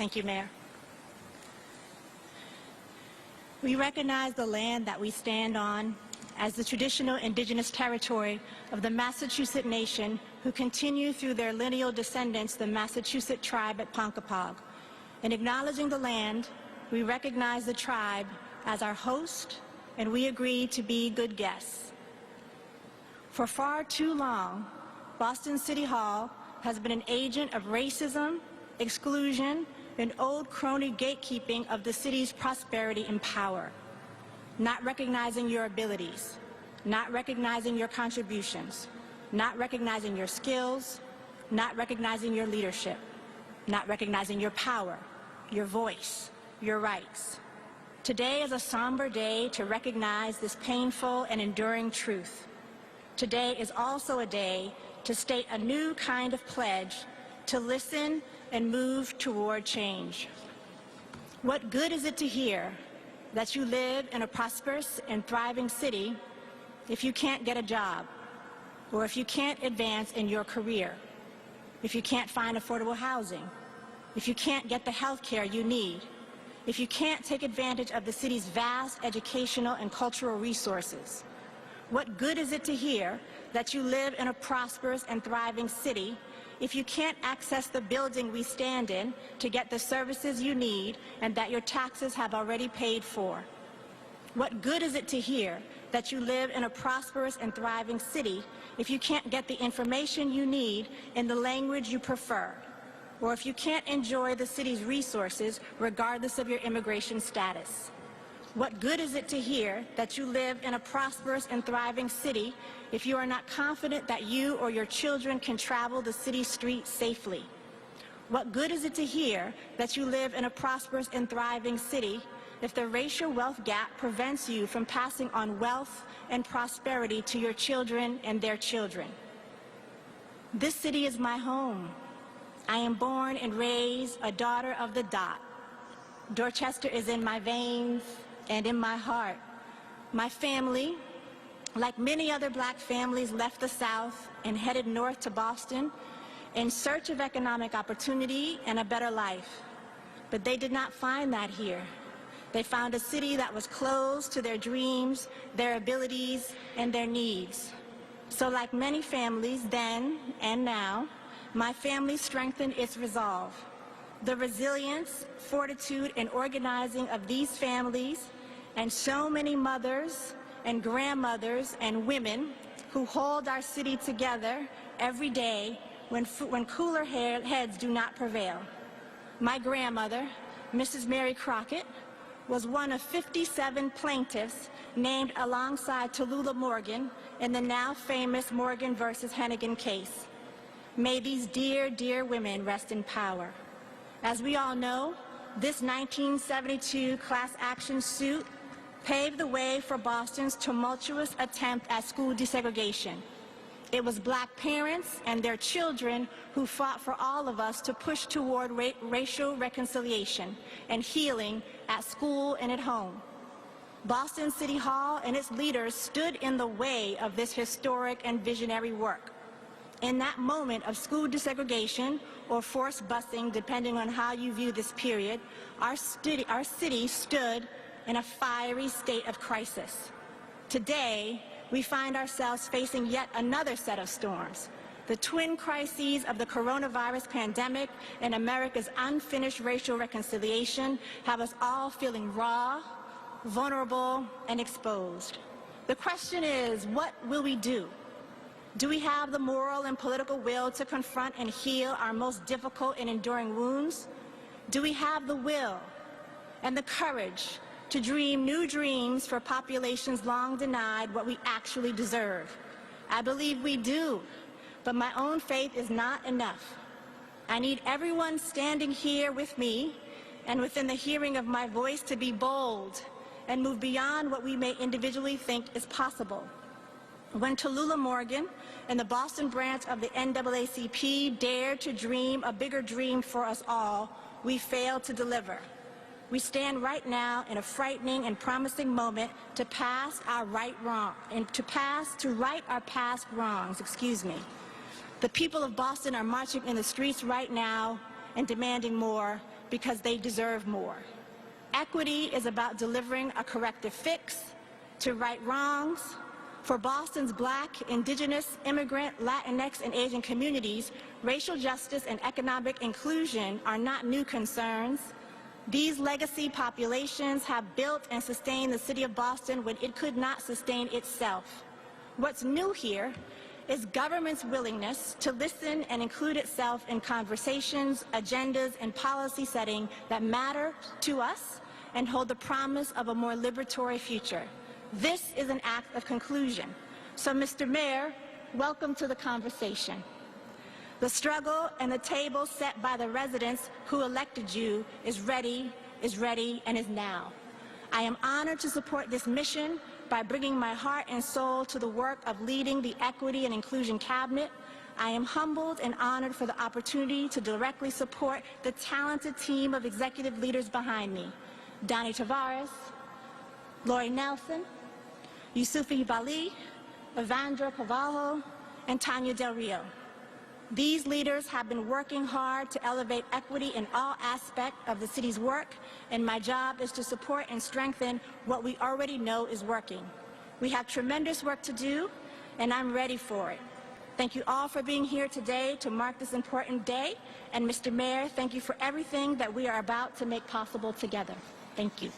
Thank you, Mayor. We recognize the land that we stand on as the traditional indigenous territory of the Massachusetts Nation, who continue through their lineal descendants the Massachusetts tribe at Ponkapog. In acknowledging the land, we recognize the tribe as our host, and we agree to be good guests. For far too long, Boston City Hall has been an agent of racism, exclusion, and old crony gatekeeping of the city's prosperity and power, not recognizing your abilities, not recognizing your contributions, not recognizing your skills, not recognizing your leadership, not recognizing your power, your voice, your rights. Today is a somber day to recognize this painful and enduring truth. Today is also a day to state a new kind of pledge to listen and move toward change. What good is it to hear that you live in a prosperous and thriving city if you can't get a job, or if you can't advance in your career, if you can't find affordable housing, if you can't get the health care you need, if you can't take advantage of the city's vast educational and cultural resources? What good is it to hear that you live in a prosperous and thriving city if you can't access the building we stand in to get the services you need and that your taxes have already paid for? What good is it to hear that you live in a prosperous and thriving city if you can't get the information you need in the language you prefer, or if you can't enjoy the city's resources regardless of your immigration status? What good is it to hear that you live in a prosperous and thriving city if you are not confident that you or your children can travel the city streets safely? What good is it to hear that you live in a prosperous and thriving city if the racial wealth gap prevents you from passing on wealth and prosperity to your children and their children? This city is my home. I am born and raised a daughter of the dot. Dorchester is in my veins and in my heart. My family, like many other black families, left the South and headed north to Boston in search of economic opportunity and a better life. But they did not find that here. They found a city that was closed to their dreams, their abilities, and their needs. So like many families then and now, my family strengthened its resolve. The resilience, fortitude, and organizing of these families, and so many mothers and grandmothers and women who hold our city together every day when cooler heads do not prevail. My grandmother, Mrs. Mary Crockett, was one of 57 plaintiffs named alongside Tallulah Morgan in the now famous Morgan versus Hennigan case. May these dear, dear women rest in power. As we all know, this 1972 class action suit paved the way for Boston's tumultuous attempt at school desegregation. It was black parents and their children who fought for all of us to push toward racial reconciliation and healing at school and at home. Boston City Hall and its leaders stood in the way of this historic and visionary work. In that moment of school desegregation or forced busing, depending on how you view this period, our city stood in a fiery state of crisis. Today, we find ourselves facing yet another set of storms. The twin crises of the coronavirus pandemic and America's unfinished racial reconciliation have us all feeling raw, vulnerable, and exposed. The question is, what will we do? Do we have the moral and political will to confront and heal our most difficult and enduring wounds? Do we have the will and the courage to dream new dreams for populations long denied what we actually deserve? I believe we do, but my own faith is not enough. I need everyone standing here with me and within the hearing of my voice to be bold and move beyond what we may individually think is possible. When Tallulah Morgan and the Boston branch of the NAACP dared to dream a bigger dream for us all, we failed to deliver. We stand right now in a frightening and promising moment to right our past wrongs. The people of Boston are marching in the streets right now and demanding more, because they deserve more. Equity is about delivering a corrective fix to right wrongs. For Boston's Black, Indigenous, immigrant, Latinx, and Asian communities, racial justice and economic inclusion are not new concerns. These legacy populations have built and sustained the city of Boston when it could not sustain itself. What's new here is government's willingness to listen and include itself in conversations, agendas, and policy setting that matter to us and hold the promise of a more liberatory future. This is an act of conclusion. So, Mr. Mayor, welcome to the conversation. The struggle and the table set by the residents who elected you is ready, and is now. I am honored to support this mission by bringing my heart and soul to the work of leading the Equity and Inclusion Cabinet. I am humbled and honored for the opportunity to directly support the talented team of executive leaders behind me: Donnie Tavares, Lori Nelson, Yusufi Bali, Evandra Cavallo, and Tanya Del Rio. These leaders have been working hard to elevate equity in all aspects of the city's work, and my job is to support and strengthen what we already know is working. We have tremendous work to do, and I'm ready for it. Thank you all for being here today to mark this important day, and Mr. Mayor, thank you for everything that we are about to make possible together. Thank you.